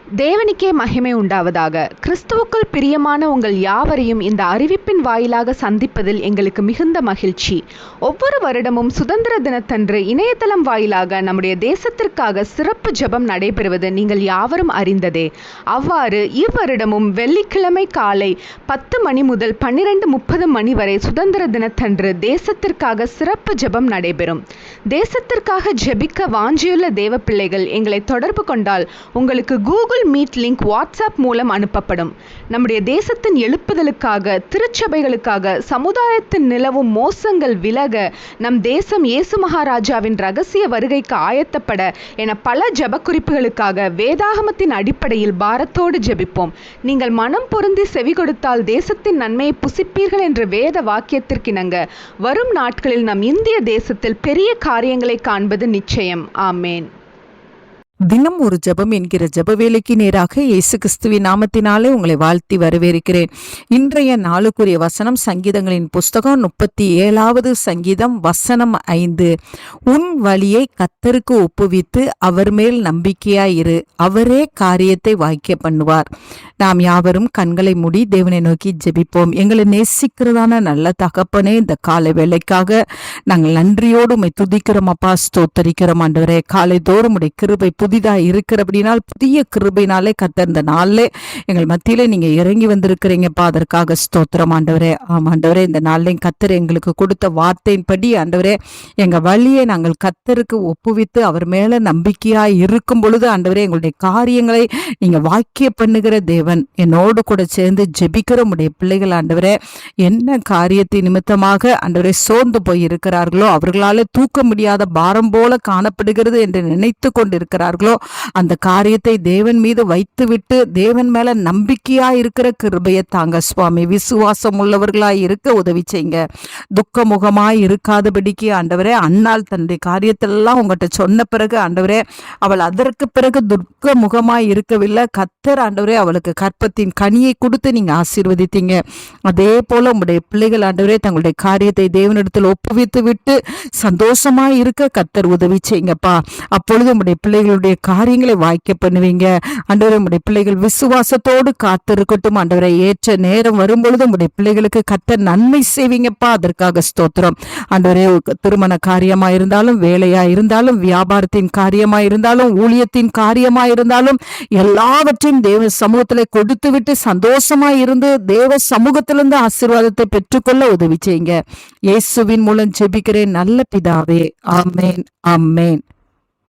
தேவனுக்கே மகிமை உண்டாவதாக. கிறிஸ்துவுக்குள் பிரியமான உங்கள் யாவரையும் இந்த அறிவிப்பின் வாயிலாக சந்திப்பதில் எங்களுக்கு மிகுந்த மகிழ்ச்சி. ஒவ்வொரு வருடமும் சுதந்திர தினத்தன்று இணையதளம் வாயிலாக நம்முடைய தேசத்திற்காக சிறப்பு ஜெபம் நடைபெறுவது நீங்கள் யாவரும் அறிந்ததே. அவ்வாறு இவ்வருடமும் வெள்ளிக்கிழமை காலை 10 மணி முதல் 12:30 மணி வரை சுதந்திர தினத்தன்று தேசத்திற்காக சிறப்பு ஜெபம் நடைபெறும். தேசத்திற்காக ஜெபிக்க வாஞ்சியுள்ள தேவ பிள்ளைகள் எங்களை தொடர்பு கொண்டால் உங்களுக்கு கூகுள் மீட் லிங்க் வாட்ஸ்அப் மூலம் அனுப்பப்படும். நம்முடைய தேசத்தின் எழுப்புதலுக்காக, திருச்சபைகளுக்காக, சமுதாயத்தின் நிலவும் மோசங்கள் விலக, நம் தேசம் இயேசு மகாராஜாவின் ரகசிய வருகைக்கு ஆயத்தப்பட என பல ஜெப குறிப்புகளுக்காக வேதாகமத்தின் அடிப்படையில் பாரத்தோடு ஜெபிப்போம். நீங்கள் மனம் பொருந்தி செவி கொடுத்தால் தேசத்தின் நன்மையை புசிப்பீர்கள் என்ற வேத வாக்கியத்திற்கிணங்க வரும் நாட்களில் நம் இந்திய தேசத்தில் பெரிய காரியங்களை காண்பது நிச்சயம். ஆமேன். தினம் ஒரு ஜெபம் என்கிற ஜெப வேலைக்கு நேராக இயேசு கிறிஸ்துவின் நாமத்தினாலே உங்களை வாழ்த்தி வரவேற்கிறேன். இன்றைய நாளுக்குரிய வசனம் சங்கீதங்களின் புஸ்தகம் 37வது சங்கீதம் வசனம் 5. உன் வழியை கர்த்தருக்கு ஒப்புவித்து அவர் மேல் நம்பிக்கையாயிரு, அவரே காரியத்தை வாய்க்க பண்ணுவார். நாம் யாவரும் கண்களை மூடி தேவனை நோக்கி ஜெபிப்போம். எங்களை நேசிக்கிறதான நல்ல தகப்பனே, இந்த காலை வேலைக்காக நாங்கள் நன்றியோடு உம்மை துதிக்கிறோம் அப்பா, ஸ்தோத்தரிக்கிறோம் ஆண்டவரே. காலை தோறும் உடைய கிருபை புதிதாக இருக்கிறபடினால் புதிய கிருபையினாலே கர்த்தர் இந்த நாளில் எங்கள் மத்தியில நீங்க இறங்கி வந்திருக்கிறீங்கப்பா, அதற்காக ஸ்தோத்திரம் ஆண்டவரே. ஆமாண்டவரே, இந்த நாளிலையும் கர்த்தர் எங்களுக்கு கொடுத்த வார்த்தையின்படி ஆண்டவரே எங்க வழியை நாங்கள் கர்த்தருக்கு ஒப்புவித்து அவர் மேல நம்பிக்கையா இருக்கும் பொழுது ஆண்டவரே எங்களுடைய காரியங்களை நீங்க வாக்கிய பண்ணுகிற தேவன். என்னோடு கூட சேர்ந்து ஜெபிக்கிற உடைய பிள்ளைகள் ஆண்டவரே என்ன காரியத்தை நிமித்தமாக ஆண்டவரே சோர்ந்து போய் இருக்கிறார்களோ, அவர்களால தூக்க முடியாத பாரம் போல காணப்படுகிறது என்று நினைத்து கொண்டிருக்கிறார்கள், அந்த காரியத்தை தேவன் மீது வைத்துவிட்டு தேவன் மேல நம்பிக்கையா இருக்கிற கிருபையை தாங்க சுவாமி. விசுவாசம் உள்ளவர்களாய் இருக்க உதவி செய்யுங்க. துக்க முகமாய் இருக்காதபடிக்கு ஆண்டவரே, அண்ணால் தன்னுடைய காரியத்தெல்லாம் உங்கள்கிட்ட சொன்ன பிறகு ஆண்டவரே அவள் அதற்கு பிறகு துக்க முகமாய் இருக்கவில்லை. கர்த்தர் ஆண்டவரே அவளுக்கு கற்பத்தின் கனியை கொடுத்து நீங்க ஆசீர்வதித்தீங்க. அதே போல உங்களுடைய பிள்ளைகள் ஆண்டவரே தங்களுடைய காரியத்தை தேவனிடத்தில் ஒப்புவித்து விட்டு சந்தோஷமாய் இருக்க கர்த்தர் உதவி செய்யுங்கப்பா. அப்பொழுது உங்களுடைய பிள்ளைகளுடைய காரியங்களை வாய்க்க பண்ணுவீங்க ஆண்டவரே. உடைய பிள்ளைகள் விசுவாசத்தோடு காத்திருக்கட்டும் ஆண்டவரே. ஏற்ற நேரம் வரும்பொழுது உடைய பிள்ளைகளுக்கு கர்த்தர் நன்மை செய்வீங்கப்பா, அதற்காக ஸ்தோத்திரம் ஆண்டவரே. திருமண காரியமா இருந்தாலும், வேலையா இருந்தாலும், வியாபாரத்தின் காரியமா இருந்தாலும், ஊழியத்தின் காரியமா இருந்தாலும் எல்லாவற்றையும் தேவ சமூகத்துல கொடுத்து விட்டு சந்தோஷமா இருந்து தேவ சமூகத்திலிருந்து ஆசீர்வாதத்தை பெற்றுக்கொள்ள உதவி செய்யுங்க. இயேசுவின் மூலம் ஜெபிக்கிறேன் நல்ல பிதாவே. ஆமேன், ஆமேன்.